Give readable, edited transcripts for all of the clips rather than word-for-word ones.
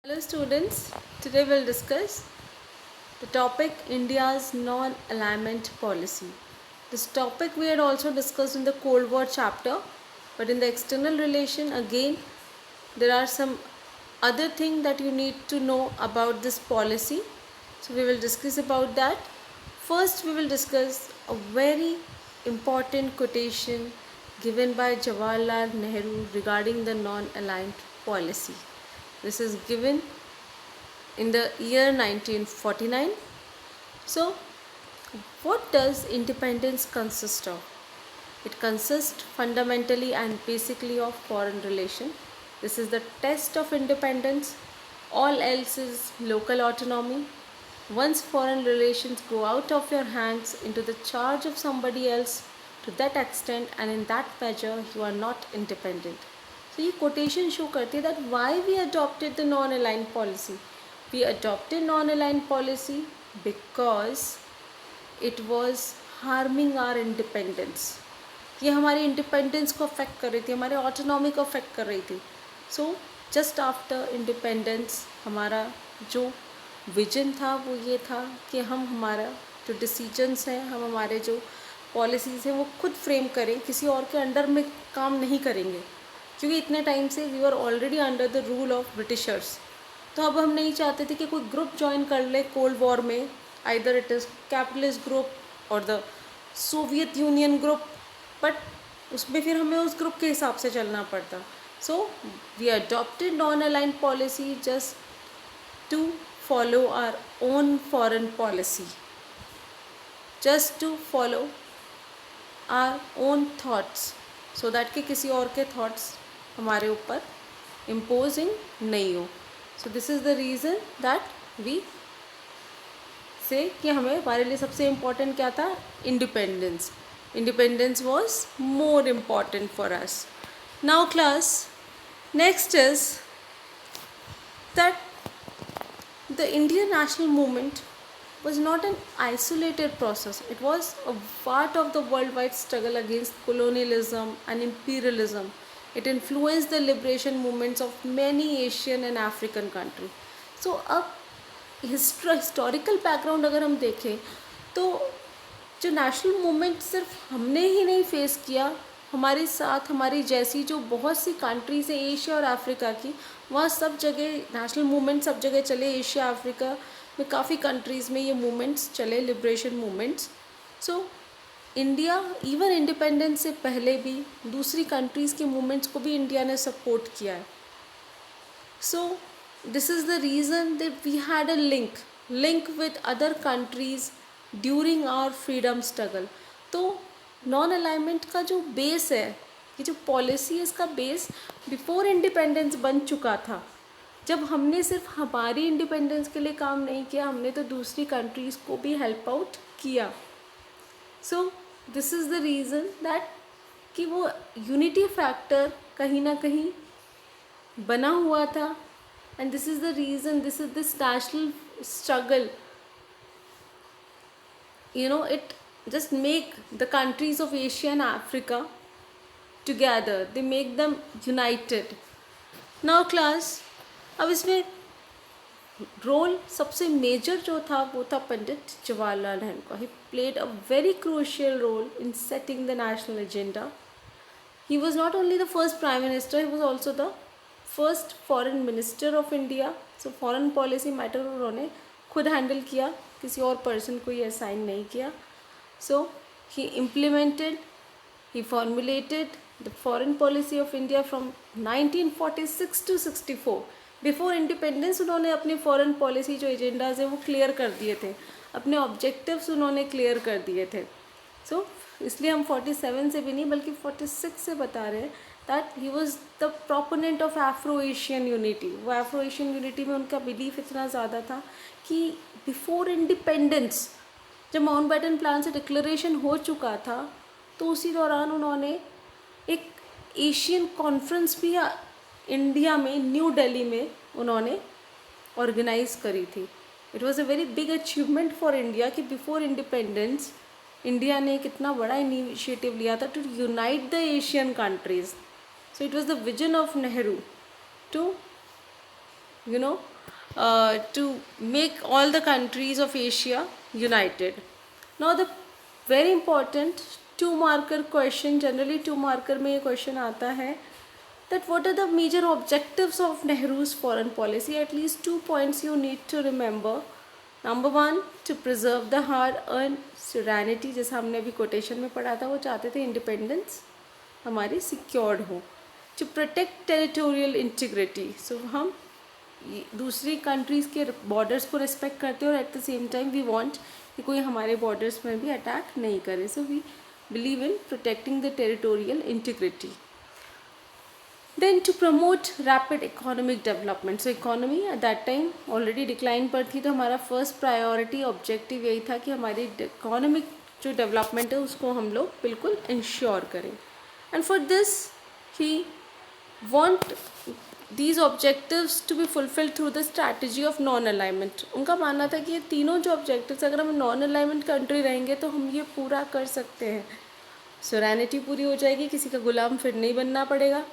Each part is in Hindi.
Hello students, today we'll discuss the topic India's non-alignment policy. This topic we had also discussed in the Cold War chapter, but in the external relation again there are some other things that you need to know about this policy. So we will discuss about that. First we will discuss a very important quotation given by Jawaharlal Nehru regarding the non-aligned policy. This is given in the year 1949. So, what does independence consist of? It consists fundamentally and basically of foreign relation. This is the test of independence. All else is local autonomy. Once foreign relations go out of your hands into the charge of somebody else, to that extent and in that measure, you are not independent. So ये quotation show करती है that why we adopted the non-aligned policy. We adopted non-aligned policy because it was harming our independence. ये हमारी इंडिपेंडेंस को अफेक्ट कर रही थी, हमारे ऑटोनॉमी को अफेक्ट कर रही थी. सो जस्ट आफ्टर इंडिपेंडेंस हमारा जो विजन था वो ये था कि हम हमारा जो डिसीजंस हैं, हम हमारे जो पॉलिसीज़ हैं वो खुद फ्रेम करें, किसी और के अंडर में काम नहीं करेंगे, क्योंकि इतने टाइम से we are already under the rule of Britishers. तो अब हम नहीं चाहते थे कि कोई ग्रुप ज्वाइन कर ले कोल्ड वॉर में, either it is capitalist group और the Soviet Union group, but उसमें फिर हमें उस ग्रुप के हिसाब से चलना पड़ता. So we adopted non aligned policy just to follow our own foreign policy, just to follow our own thoughts, so that कि किसी और के थाट्स हमारे ऊपर इम्पोजिंग नहीं हो. So this is the reason that we say कि हमें हमारे लिए सबसे इम्पॉर्टेंट क्या था, independence. Independence was more important for us. Now class, next is that the Indian national movement was not an isolated process. It was a part of the worldwide struggle against colonialism and imperialism. It influenced the liberation movements of many Asian and African countries. So अब हिस्टोरिकल बैकग्राउंड अगर हम देखें तो जो नेशनल मूवमेंट सिर्फ हमने ही नहीं फेस किया, हमारे साथ हमारी जैसी जो बहुत सी कंट्रीज़ हैं एशिया और अफ्रीका की, वहाँ सब जगह नेशनल मूवमेंट सब जगह चले. एशिया अफ्रीका में काफ़ी कंट्रीज़ में ये मूवमेंट्स चले, liberation movements. So India even independence से पहले भी दूसरी कंट्रीज़ के मूवमेंट्स को भी इंडिया ने सपोर्ट किया है. So this is the reason that we had a link with other countries during our freedom struggle. तो नॉन अलाइनमेंट का जो बेस है, ये जो पॉलिसी है, इसका बेस बिफोर इंडिपेंडेंस बन चुका था. जब हमने सिर्फ हमारी इंडिपेंडेंस के लिए काम नहीं किया, हमने तो दूसरी कंट्रीज़ को भी हेल्प आउट किया. सो this is the reason that कि वो यूनिटी फैक्टर कहीं ना कहीं बना हुआ था. And this is the reason, this is this national struggle, it just make the countries of Asia and Africa together, they make them united. Now class, अब इसमें रोल सबसे मेजर जो था वो था पंडित जवाहरलाल नेहरू का. He played a very crucial role in setting the national agenda. He was not only the first prime minister, he was also the first foreign minister of India. So foreign policy matter उन्होंने खुद हैंडल किया, किसी और पर्सन को ये असाइन नहीं किया. So he implemented, he formulated the foreign policy of India from 1946 to 64. Before independence उन्होंने अपनी फॉरेन पॉलिसी जो एजेंडाज हैं वो क्लियर कर दिए थे, अपने ऑब्जेक्टिव्स उन्होंने क्लियर कर दिए थे. सो इसलिए हम 47 से भी नहीं बल्कि 46 से बता रहे हैं that he was the proponent of Afro Asian unity. वो एफ्रो एशियन यूनिटी में उनका बिलीफ इतना ज़्यादा था कि बिफोर इंडिपेंडेंस जब माउंटबेटन प्लान से डिक्लेरेशन हो चुका था तो उसी दौरान उन्होंने एक एशियन कॉन्फ्रेंस भी इंडिया में न्यू दिल्ली में उन्होंने ऑर्गेनाइज करी थी. It was a very big achievement for India कि बिफोर इंडिपेंडेंस इंडिया ने एक इतना बड़ा इनिशिएटिव लिया था to unite the Asian countries. So it was the vision of Nehru to you know, to make all the countries of Asia united. Now the very important 2 marker question, generally 2 marker में ये question आता है that what are the major objectives of Nehru's foreign policy. At least 2 points you need to remember. Number 1, to preserve the hard-earned sovereignty, जैसा हमने अभी quotation में पढ़ा था, वो चाहते थे independence हमारी secured हो. To protect territorial integrity, so हम दूसरी कंट्रीज़ के बॉर्डर्स को रिस्पेक्ट करते हैं और at the same time we want कि कोई हमारे बॉर्डर्स में भी अटैक नहीं करे. So we believe in protecting the territorial integrity. Then to promote rapid economic development. So economy at that time already decline पर थी, तो हमारा फर्स्ट प्रायोरिटी ऑब्जेक्टिव यही था कि हमारी इकोनॉमिक जो डेवलपमेंट है उसको हम लोग बिल्कुल इंश्योर करें. And for this he want these objectives to be fulfilled through the strategy of non-alignment. उनका मानना था कि ये तीनों जो objectives, अगर हम non-alignment country रहेंगे तो हम ये पूरा कर सकते हैं. सोवरेनिटी पूरी हो जाएगी, किसी का गुलाम फिर नहीं बनना पड़ेगा,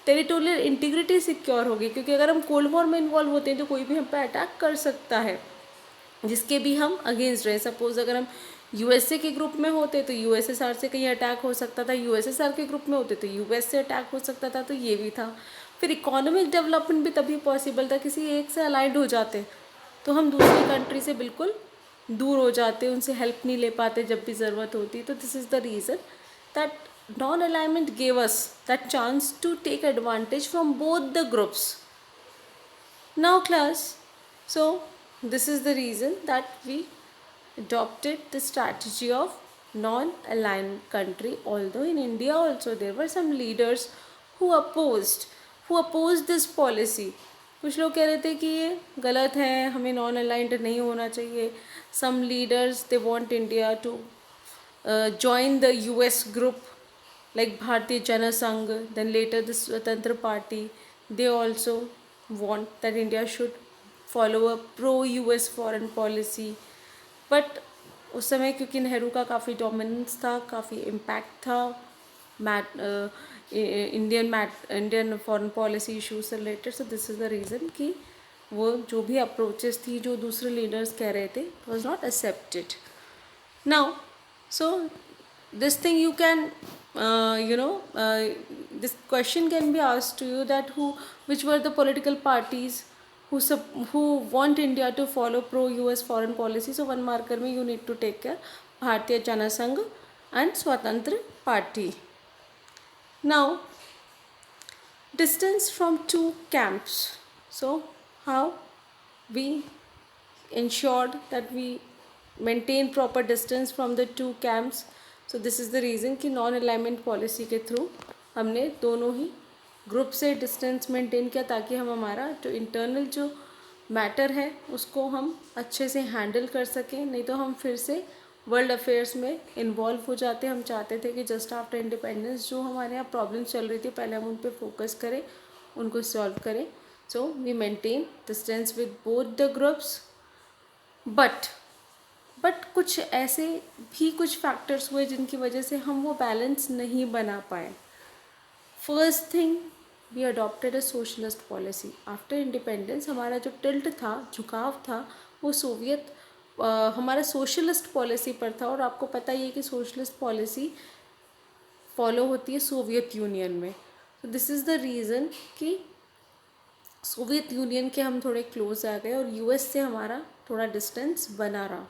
टेरिटोरियल इंटीग्रिटी सिक्योर होगी, क्योंकि अगर हम कोल्ड वॉर में इन्वॉल्व होते हैं तो कोई भी हम पे अटैक कर सकता है जिसके भी हम अगेंस्ट रहे. सपोज अगर हम यूएसए के ग्रुप में होते तो यूएसएसआर से कहीं अटैक हो सकता था, यूएसएसआर के ग्रुप में होते तो यूएस से अटैक हो सकता था, तो ये भी था. फिर इकोनॉमिक डेवलपमेंट भी तभी पॉसिबल था, किसी एक से अलाइड हो जाते तो हम दूसरी कंट्री से बिल्कुल दूर हो जाते, उनसे हेल्प नहीं ले पाते जब भी ज़रूरत होती. तो this is the reason that non alignment gave us that chance to take advantage from both the groups. Now class, so this is the reason that we adopted the strategy of non-aligned country, although in India also there were some leaders who opposed this policy. कुछ लोग कह रहे थे कि ये गलत है, हमें नॉन अलाइंड नहीं होना चाहिए. some leaders they want India to join the US group like Bharatiya Jana Sangh, then later the Swatantra Party. They also want that India should follow a pro-US foreign policy. But उस समय क्योंकि नेहरू का काफ़ी डोमिनेंस था, काफ़ी इम्पैक्ट था इंडियन फॉरेन पॉलिसी इशूज से related, so this is the reason कि वो जो भी अप्रोचेस थी जो दूसरे लीडर्स कह रहे थे was not accepted. Now so this thing you can this question can be asked to you that which were the political parties who want India to follow pro-US foreign policy. So 1 marker में you need to take care, Bharatiya Jana Sangh and Swatantra Party. Now distance from 2 camps. So how we ensured that we maintain proper distance from the 2 camps. So this is the reason कि non alignment policy के through हमने दोनों ही ग्रुप से डिस्टेंस मेंटेन किया, ताकि हम हमारा जो इंटरनल जो मैटर है उसको हम अच्छे से हैंडल कर सकें. नहीं तो हम फिर से वर्ल्ड अफेयर्स में इन्वॉल्व हो जाते. हम चाहते थे कि जस्ट आफ्टर इंडिपेंडेंस जो हमारे यहाँ प्रॉब्लम्स चल रही थी पहले हम उन पर फोकस करें, उनको सॉल्व करें. So we maintain distance with both the groups. But कुछ ऐसे भी कुछ फैक्टर्स हुए जिनकी वजह से हम वो बैलेंस नहीं बना पाए. First thing, we adopted a socialist policy. After independence हमारा जो टिल्ट था, झुकाव था, वो सोवियत हमारा सोशलिस्ट पॉलिसी पर था. और आपको पता ही है कि सोशलिस्ट पॉलिसी फॉलो होती है सोवियत यूनियन में. तो दिस इज़ द रीज़न कि सोवियत यूनियन के हम थोड़े क्लोज आ गए और यूएस से हमारा थोड़ा डिस्टेंस बना रहा.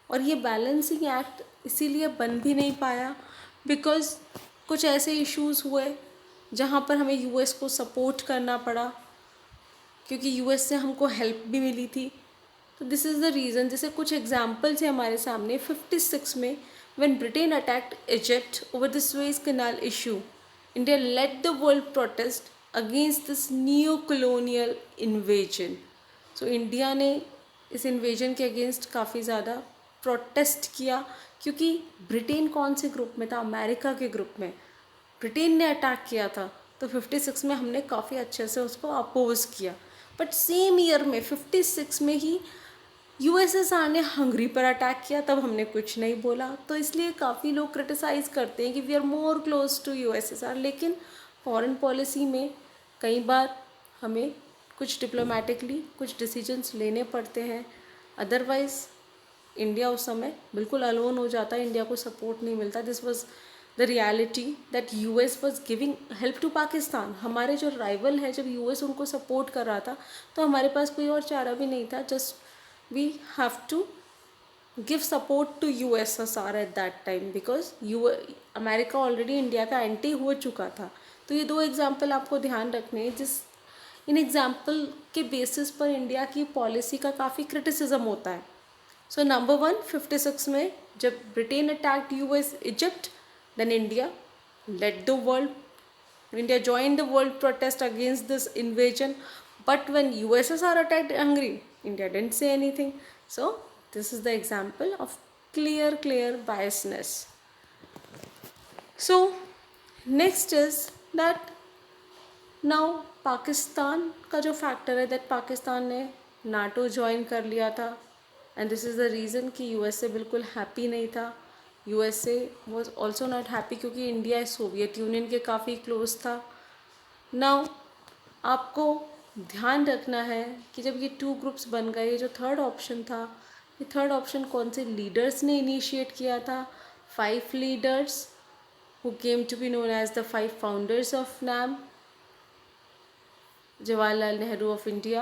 और ये बैलेंसिंग एक्ट इसीलिए बन भी नहीं पाया बिकॉज़ कुछ ऐसे इश्यूज़ हुए जहाँ पर हमें यूएस को सपोर्ट करना पड़ा, क्योंकि यूएस से हमको हेल्प भी मिली थी. तो दिस इज़ द रीज़न. जैसे कुछ एग्जांपल्स हैं हमारे सामने. 56 में when Britain attacked Egypt over the Suez canal issue, India lead the world protest against this new colonial invasion. So India ने इस इन्वेजन के अगेंस्ट काफ़ी ज़्यादा प्रोटेस्ट किया, क्योंकि ब्रिटेन कौन से ग्रुप में था? अमेरिका के ग्रुप में. ब्रिटेन ने अटैक किया था तो 56 में हमने काफ़ी अच्छे से उसको अपोज किया. बट सेम ईयर में 56 में ही यूएसएसआर ने हंगरी पर अटैक किया, तब हमने कुछ नहीं बोला. तो इसलिए काफ़ी लोग क्रिटिसाइज़ करते हैं कि we are more close to USSR, लेकिन फॉरेन पॉलिसी में कई बार हमें कुछ डिप्लोमेटिकली कुछ डिसीजंस लेने पड़ते हैं, अदरवाइज इंडिया उस समय बिल्कुल अलोन हो जाता है, इंडिया को सपोर्ट नहीं मिलता. This was the reality that US was giving help to Pakistan. हमारे जो राइवल है, जब यूएस उनको सपोर्ट कर रहा था तो हमारे पास कोई और चारा भी नहीं था. Just we have to give support to USSR at that time because America already India का एंटी हो चुका था. तो ये दो एग्जाम्पल आपको ध्यान रखने हैं, इन एग्जाम्पल के बेसिस पर इंडिया की पॉलिसी का काफ़ी क्रिटिसिज्म होता है. सो नंबर 1, 56 में जब Britain attacked US Egypt, then India let the world, India joined the world protest against this invasion, but when USSR attacked Hungary, India didn't say anything. So this is the example of clear biasness. So next is that now Pakistan का जो फैक्टर है, दैट पाकिस्तान ने नाटो ज्वाइन कर लिया था, and this is the reason कि यूएसए बिल्कुल हैप्पी नहीं था. USA was also not happy क्योंकि इंडिया सोवियत यूनियन के काफ़ी क्लोज था. नाउ आपको ध्यान रखना है कि जब ये 2 ग्रुप्स बन गए, जो थर्ड ऑप्शन था, ये थर्ड ऑप्शन कौन से लीडर्स ने इनिशिएट किया था? 5 leaders who came to be known as the 5 founders of NAM: Jawaharlal Nehru of India,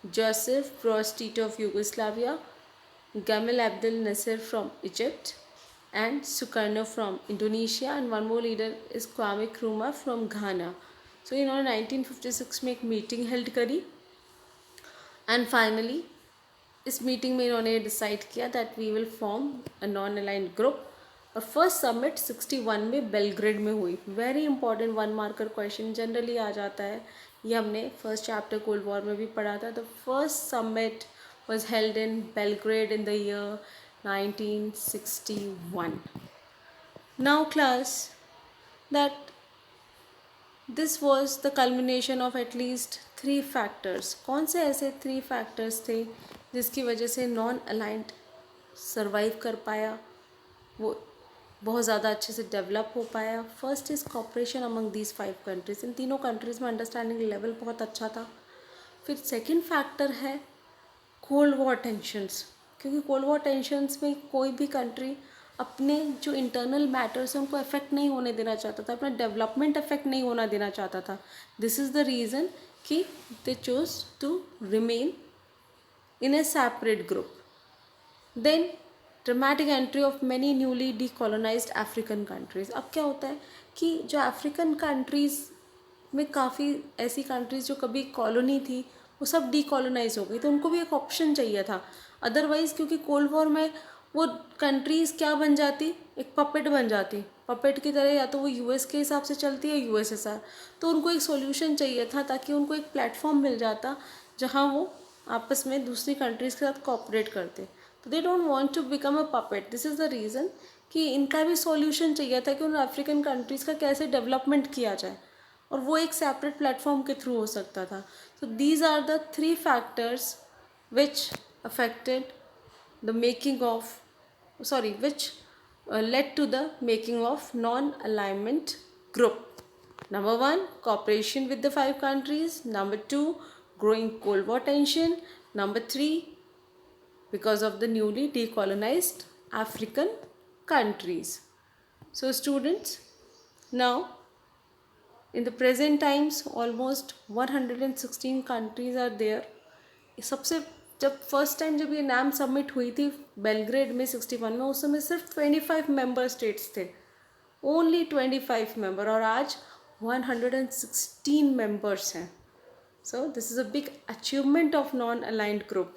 Joseph Broz Tito of Yugoslavia, Gamal Abdel Nasser from Egypt, and Sukarno from Indonesia, and one more leader is Kwame Nkrumah from Ghana. So इन्होंने 1956 में एक मीटिंग हेल्ड करी, एंड फाइनली इस मीटिंग में इन्होंने डिसाइड किया that we will form a non aligned group. और फर्स्ट समिट 61 में बेलग्रेड में हुई. Very important 1 marker question generally आ जाता है, ये हमने फर्स्ट चैप्टर कोल्ड वॉर में भी पढ़ा था. The first summit was held in Belgrade in the year 1961. Now class, that this was the culmination of at least 3 factors. कौन से ऐसे 3 फैक्टर्स थे जिसकी वजह से नॉन अलाइंड सर्वाइव कर पाया, वो बहुत ज़्यादा अच्छे से डेवलप हो पाया? First is cooperation among these 5 countries. इन तीनों कंट्रीज़ में अंडरस्टैंडिंग लेवल बहुत अच्छा था. फिर सेकंड फैक्टर है कोल्ड वॉर टेंशन्स, क्योंकि कोल्ड वॉर टेंशन्स में कोई भी कंट्री अपने जो इंटरनल मैटर्स हैं उनको अफेक्ट नहीं होने देना चाहता था, अपना डेवलपमेंट अफेक्ट नहीं होना देना चाहता था. दिस इज़ द रीज़न कि they chose to remain in a separate group. Then dramatic entry of many newly decolonized African countries. अब क्या होता है कि जो अफ्रीकन कंट्रीज़ में काफ़ी ऐसी कंट्रीज़ जो कभी कॉलोनी थी वो सब डीकॉलोनाइज हो गई, तो उनको भी एक ऑप्शन चाहिए था. अदरवाइज़ क्योंकि कोल्ड वॉर में वो कंट्रीज़ क्या बन जाती, एक पपेट बन जाती, पपेट की तरह, या तो वो यूएस के हिसाब से चलती है यूएसएसआर. तो उनको एक सॉल्यूशन चाहिए था ताकि उनको एक प्लेटफॉर्म मिल जाता जहाँ वो आपस में दूसरी कंट्रीज़ के साथ कोऑपरेट करते. तो they don't want to become a puppet. This is the reason कि इनका भी सॉल्यूशन चाहिए था कि उन अफ्रीकन कंट्रीज़ का कैसे डेवलपमेंट किया जाए, और वो एक सेपरेट प्लेटफॉर्म के थ्रू हो सकता था. तो these are the 3 factors which affected the making of which led to the making of non-alignment group. Number 1, cooperation with the 5 countries. Number 2, growing Cold War tension. Number 3, because of the newly decolonized African countries. So students, now in the present times almost 116 countries are there. सबसे जब फर्स्ट टाइम जब ये नाम सबमिट हुई थी बेलग्रेड में 61 में, उस समय सिर्फ 25 मेंबर स्टेट्स थे, ओनली 25 मेंबर, और आज 116 मेंबर्स हैं. सो this is a big achievement of non aligned group,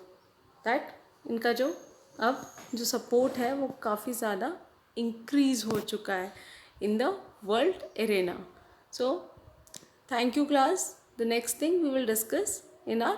that इनका जो अब जो सपोर्ट है वो काफ़ी ज़्यादा इंक्रीज़ हो चुका है in the world arena. So thank you class. The next thing we will discuss in our